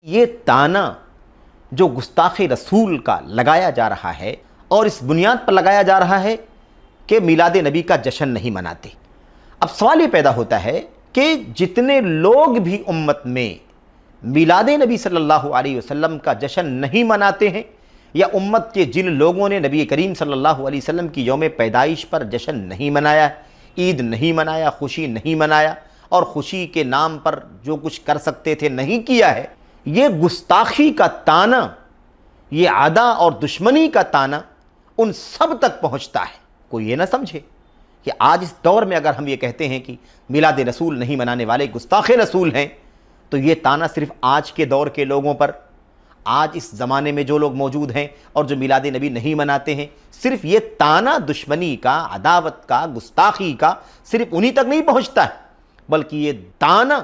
یہ تانا جو گستاخ رسول کا لگایا جا رہا ہے اور اس بنیاد پر لگایا جا رہا ہے کہ میلاد نبی کا جشن نہیں مناتے۔ اب سوال یہ پیدا ہوتا ہے کہ جتنے لوگ بھی امت میں میلاد نبی صلی اللہ علیہ وسلم کا جشن نہیں مناتے ہیں، یا امت کے جن لوگوں نے نبی کریم صلی اللہ علیہ وسلم کی یوم پیدائش پر جشن نہیں منایا، عید نہیں منایا، خوشی نہیں منایا، اور خوشی کے نام پر جو کچھ کر سکتے تھے نہیں کیا ہے، یہ گستاخی کا تانا، یہ عدا اور دشمنی کا تانا ان سب تک پہنچتا ہے۔ کوئی یہ نہ سمجھے کہ آج اس دور میں اگر ہم یہ کہتے ہیں کہ میلاد رسول نہیں منانے والے گستاخ رسول ہیں، تو یہ تانا صرف آج کے دور کے لوگوں پر، آج اس زمانے میں جو لوگ موجود ہیں اور جو میلاد نبی نہیں مناتے ہیں، صرف یہ تانا دشمنی کا، عداوت کا، گستاخی کا صرف انہی تک نہیں پہنچتا ہے، بلکہ یہ تانا،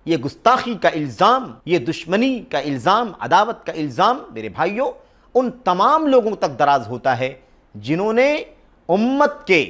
یہ گستاخی کا الزام، یہ دشمنی کا الزام، عداوت کا الزام میرے بھائیوں ان تمام لوگوں تک دراز ہوتا ہے جنہوں نے امت کے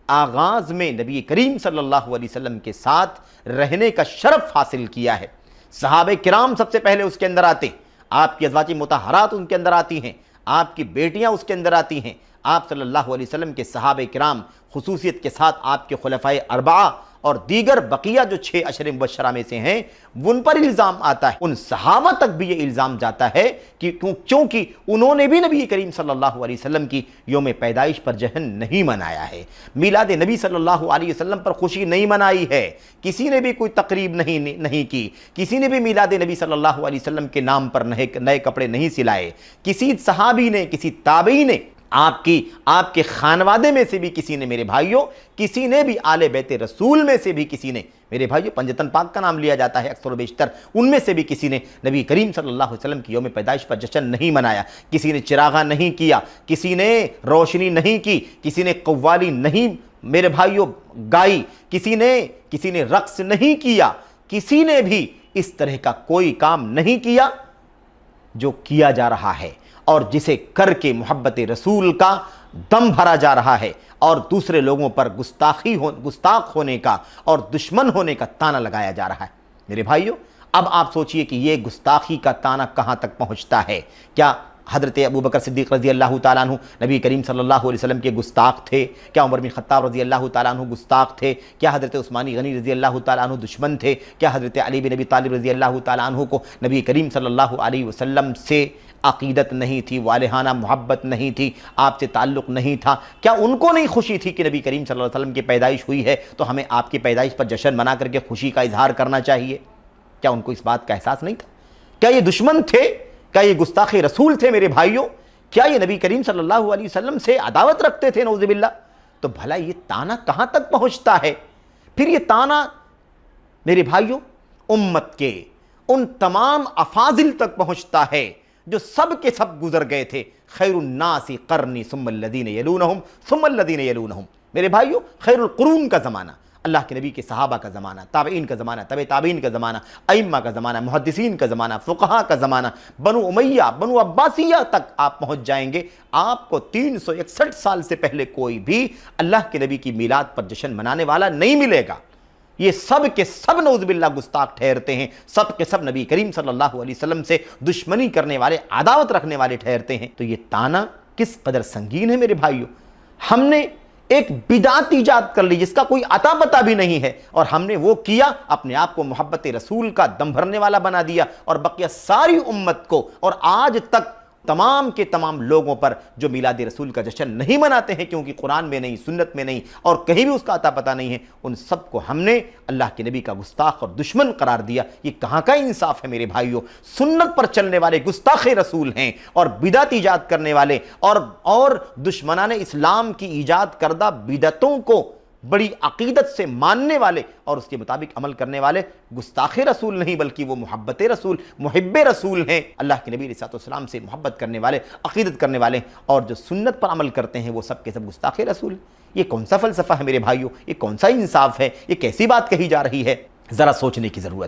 آغاز میں نبی کریم صلی اللہ علیہ وسلم کے ساتھ رہنے کا شرف حاصل کیا ہے۔ صحابہ کرام سب سے پہلے اس کے اندر آتے ہیں، آپ کی ازواج مطہرات ان کے اندر آتی ہیں، آپ کی بیٹیاں اس کے اندر آتی ہیں، آپ صلی اللہ علیہ وسلم کے صحابہ کرام، خصوصیت کے ساتھ آپ کے خلفائے اربعہ اور دیگر بقیہ جو 6 اشر مبشرہ میں سے ہیں، ان پر الزام آتا ہے، ان صحابہ تک بھی یہ الزام جاتا ہے کہ چونکہ انہوں نے بھی نبی کریم صلی اللہ علیہ وسلم کی یوم پیدائش پر جشن نہیں منایا ہے، میلاد نبی صلی اللہ علیہ وسلم پر خوشی نہیں منائی ہے، کسی نے بھی کوئی تقریب نہیں کی، کسی نے بھی میلاد نبی صلی اللہ علیہ وسلم کے نام پر نئے کپڑے نہیں سلائے، کسی صحابی نے، کسی تابعی نے، آپ کے خانوادے میں سے بھی کسی نے، میرے بھائیوں کسی نے بھی، آل بیت رسول میں سے بھی کسی نے، میرے بھائیوں پنجتن پاک کا نام لیا جاتا ہے اکثر و بیشتر، ان میں سے بھی کسی نے نبی کریم صلی اللہ علیہ وسلم کی یوم پیدائش پر جشن نہیں منایا، کسی نے چراغاں نہیں کیا، کسی نے روشنی نہیں کی، کسی نے قوالی نہیں میرے بھائیوں گائی، کسی نے رقص نہیں کیا، کسی نے بھی اس طرح کا کوئی کام نہیں کیا جو کیا جا رہا ہے اور جسے کر کے محبت رسول کا دم بھرا جا رہا ہے اور دوسرے لوگوں پر گستاخ ہونے کا اور دشمن ہونے کا تانا لگایا جا رہا ہے۔ میرے بھائیوں اب آپ سوچئے کہ یہ گستاخی کا تانا کہاں تک پہنچتا ہے؟ کیا حضرت ابوبکر صدیق رضی اللہ تعالیٰ عنہ نبی کریم صلی اللہ علیہ وسلم کے گستاخ تھے؟ کیا عمر بن خطاب رضی اللہ تعالیٰ عنہ گستاخ تھے؟ کیا حضرت عثمان غنی رضی اللہ تعالیٰ عنہ دشمن تھے؟ کیا حضرت علی بن ابی طالب رضی اللہ تعالیٰ عنہ کو نبی کریم صلی اللہ علیہ وسلم سے عقیدت نہیں تھی، والہانہ محبت نہیں تھی، آپ سے تعلق نہیں تھا؟ کیا ان کو نہیں خوشی تھی کہ نبی کریم صلی اللہ علیہ وسلم کی پیدائش ہوئی ہے تو ہمیں آپ کی پیدائش پر جشن منا کر کے خوشی کا اظہار کرنا چاہیے؟ کیا ان کو اس بات کا احساس نہیں تھا؟ کیا یہ دشمن تھے؟ کیا یہ گستاخ رسول تھے میرے بھائیوں؟ کیا یہ نبی کریم صلی اللہ علیہ وسلم سے عداوت رکھتے تھے نعوذ باللہ؟ تو بھلا یہ تانا کہاں تک پہنچتا ہے؟ پھر یہ تانا میرے بھائیوں امت کے ان تمام افاضل تک پہنچتا ہے جو سب کے سب گزر گئے تھے۔ خیر الناس قرنی ثم الذین یلونہم ثم الذین یلونہم، میرے بھائیوں خیر القرون کا زمانہ، اللہ کے نبی کے صحابہ کا زمانہ، تابعین کا زمانہ، تبع تابعین کا زمانہ، ائمہ کا زمانہ، محدثین کا زمانہ، فقہاء کا زمانہ، بنو امیہ، بنو عباسیہ تک آپ پہنچ جائیں گے، آپ کو 361 سال سے پہلے کوئی بھی اللہ کے نبی کی میلاد پر جشن منانے والا نہیں ملے گا۔ یہ سب کے سب نعوذ باللہ گستاخ ٹھہرتے ہیں، سب کے سب نبی کریم صلی اللہ علیہ وسلم سے دشمنی کرنے والے، عداوت رکھنے والے ٹھہرتے ہیں۔ تو یہ تانا کس قدر سنگین ہے میرے بھائیوں۔ ہم نے ایک بدعت ایجاد کر لی جس کا کوئی عطا پتہ بھی نہیں ہے، اور ہم نے وہ کیا، اپنے آپ کو محبت رسول کا دم بھرنے والا بنا دیا، اور بقیہ ساری امت کو اور آج تک تمام کے تمام لوگوں پر جو میلاد رسول کا جشن نہیں مناتے ہیں، کیونکہ قرآن میں نہیں، سنت میں نہیں، اور کہیں بھی اس کا عطا پتہ نہیں ہے، ان سب کو ہم نے اللہ کے نبی کا گستاخ اور دشمن قرار دیا۔ یہ کہاں کا انصاف ہے میرے بھائیوں؟ سنت پر چلنے والے گستاخ رسول ہیں اور بدعت ایجاد کرنے والے اور دشمنان اسلام کی ایجاد کردہ بدعتوں کو بڑی عقیدت سے ماننے والے اور اس کے مطابق عمل کرنے والے گستاخ رسول نہیں، بلکہ وہ محبت رسول، محب رسول ہیں، اللہ کے نبی علیہ السلام سے محبت کرنے والے، عقیدت کرنے والے، اور جو سنت پر عمل کرتے ہیں وہ سب کے سب گستاخ رسول ہیں۔ یہ کون سا فلسفہ ہے میرے بھائیوں؟ یہ کون سا انصاف ہے؟ یہ کیسی بات کہی جا رہی ہے؟ ذرا سوچنے کی ضرورت ہے۔